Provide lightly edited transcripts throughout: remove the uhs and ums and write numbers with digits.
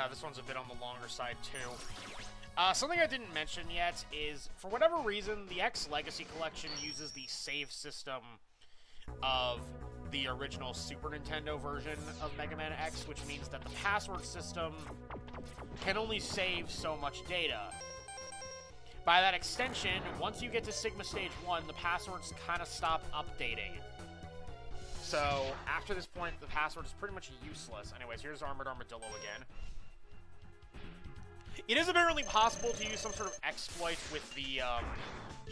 Yeah, this one's a bit on the longer side, too. Something I didn't mention yet is, for whatever reason, the X Legacy Collection uses the save system of the original Super Nintendo version of Mega Man X, which means that the password system can only save so much data. By that extension, once you get to Sigma Stage 1, the passwords kind of stop updating. So, after this point, the password is pretty much useless. Anyways, here's Armored Armadillo again. It is apparently possible to use some sort of exploit with the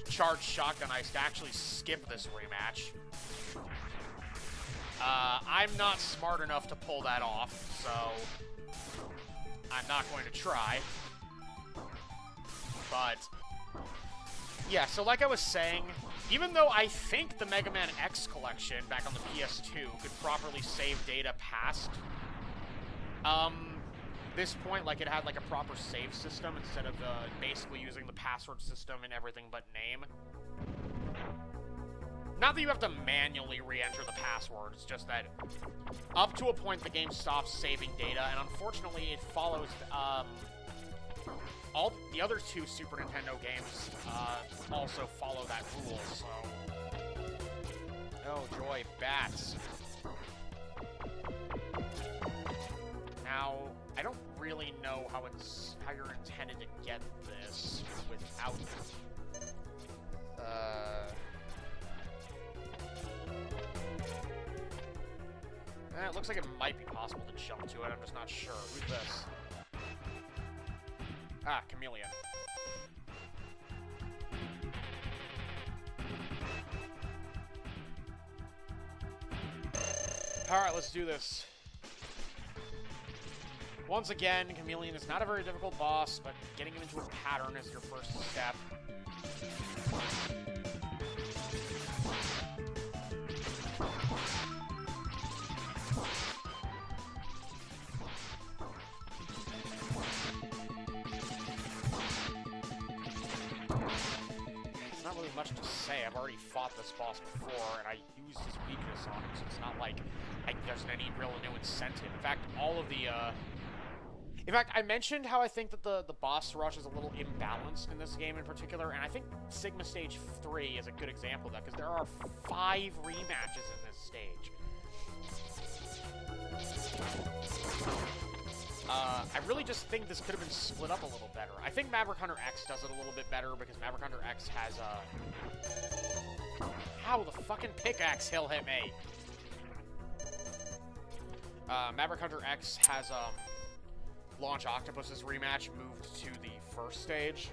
charged shotgun ice to actually skip this rematch. I'm not smart enough to pull that off, so I'm not going to try. But, yeah, so like I was saying, even though I think the Mega Man X collection back on the PS2 could properly save data past this point, like it had like a proper save system instead of basically using the password system and everything but name. Not that you have to manually re-enter the password, it's just that up to a point the game stops saving data, and unfortunately it follows all the other two Super Nintendo games also follow that rule, so... Oh joy, bats. Now, I don't really know how you're intended to get this without it looks like it might be possible to jump to it, I'm just not sure. Who's this? Ah, Chameleon. Alright, let's do this. Once again, Chameleon is not a very difficult boss, but getting him into a pattern is your first step. It's not really much to say. I've already fought this boss before, and I used his weakness on him, so it's not like there's any real new incentive. In fact, all of the, In fact, I mentioned how I think that the boss rush is a little imbalanced in this game in particular, and I think Sigma Stage 3 is a good example of that, because there are 5 rematches in this stage. I really just think this could have been split up a little better. I think Maverick Hunter X does it a little bit better, because Maverick Hunter X has, How the fucking pickaxe hill hit me? Maverick Hunter X has, Launch Octopus's rematch moved to the first stage.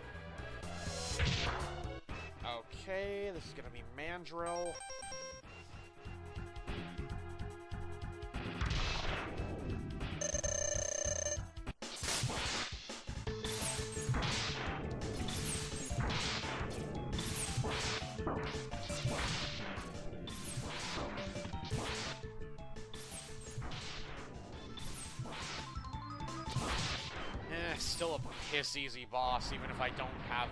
Okay, this is gonna be Mandrill. Still a piss-easy boss, even if I don't have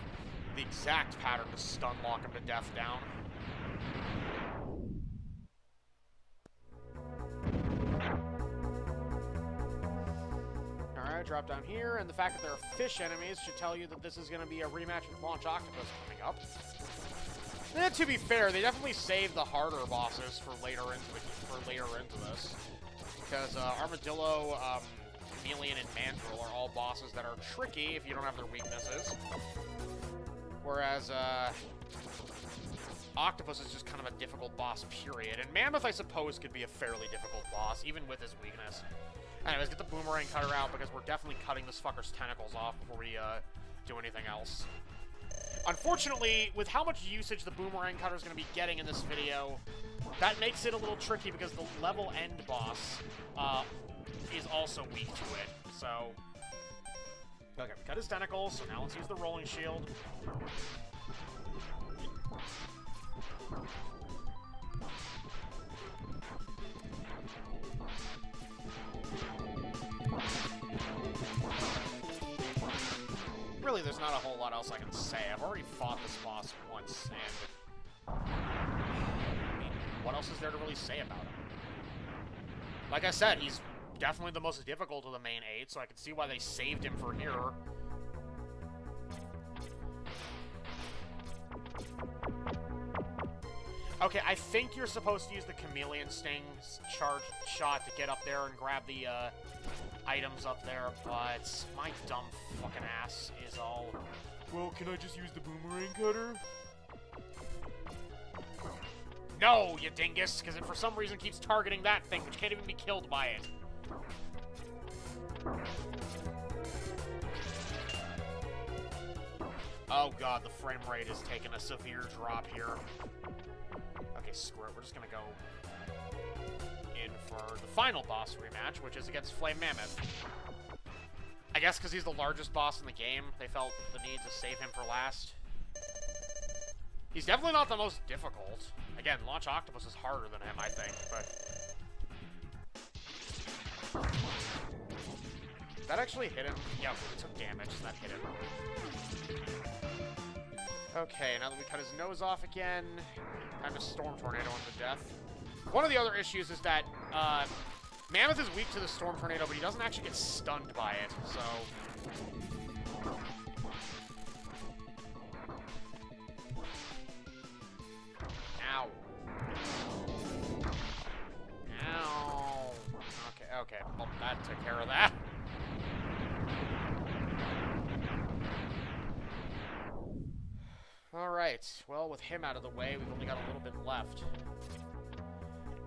the exact pattern to stun lock him to death down. Alright, drop down here, and the fact that there are fish enemies should tell you that this is going to be a rematch with Launch Octopus coming up. And to be fair, they definitely saved the harder bosses for later into this. Because Armadillo, Chameleon, and Mandrill are all bosses that are tricky if you don't have their weaknesses. Whereas, Octopus is just kind of a difficult boss, period. And Mammoth, I suppose, could be a fairly difficult boss, even with his weakness. Anyways, get the Boomerang Cutter out, because we're definitely cutting this fucker's tentacles off before we, do anything else. Unfortunately, with how much usage the Boomerang Cutter is going to be getting in this video, that makes it a little tricky, because the level end boss, is also weak to it, so... Okay, we cut his tentacles, so now let's use the Rolling Shield. Really, there's not a whole lot else I can say. I've already fought this boss once, and... I mean, what else is there to really say about him? Like I said, he's definitely the most difficult of the main 8, so I can see why they saved him for here. Okay, I think you're supposed to use the Chameleon Sting's charge shot to get up there and grab the items up there, but my dumb fucking ass is all... Well, can I just use the boomerang cutter? No, you dingus, because it for some reason keeps targeting that thing, which can't even be killed by it. Oh god, the frame rate is taking a severe drop here. Okay, screw it. We're just gonna go in for the final boss rematch, which is against Flame Mammoth. I guess because he's the largest boss in the game, they felt the need to save him for last. He's definitely not the most difficult. Again, Launch Octopus is harder than him, I think, but... Did that actually hit him? Yeah, it took damage, so that hit him. Okay, now that we cut his nose off again, time to Storm Tornado him to death. One of the other issues is that Mammoth is weak to the Storm Tornado, but he doesn't actually get stunned by it, so... Ow. Ow. Okay, well, that took care of that. Alright, well, with him out of the way, we've only got a little bit left.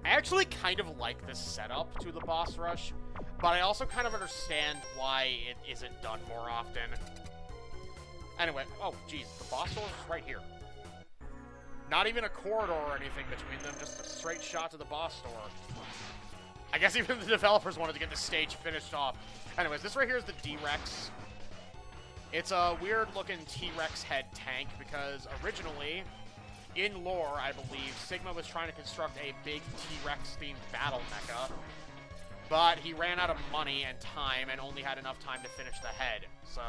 I actually kind of like this setup to the boss rush, but I also kind of understand why it isn't done more often. Anyway, oh, geez, the boss door is right here. Not even a corridor or anything between them, just a straight shot to the boss door. I guess even the developers wanted to get the stage finished off. Anyways, this right here is the D-Rex. It's a weird-looking T-Rex head tank because originally, in lore, I believe, Sigma was trying to construct a big T-Rex-themed battle mecha, but he ran out of money and time and only had enough time to finish the head, so...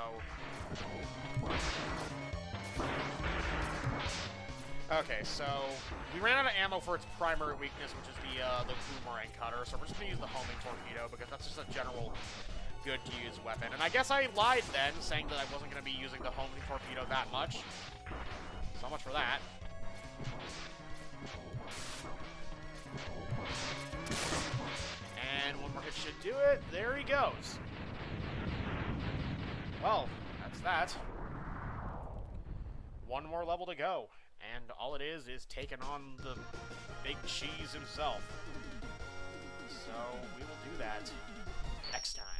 Okay, so we ran out of ammo for its primary weakness, which is the boomerang cutter, so we're just going to use the homing torpedo because that's just a general... good to use weapon. And I guess I lied then, saying that I wasn't going to be using the homing torpedo that much. So much for that. And one more hit should do it. There he goes. Well, that's that. One more level to go. And all it is taking on the big cheese himself. So we will do that next time.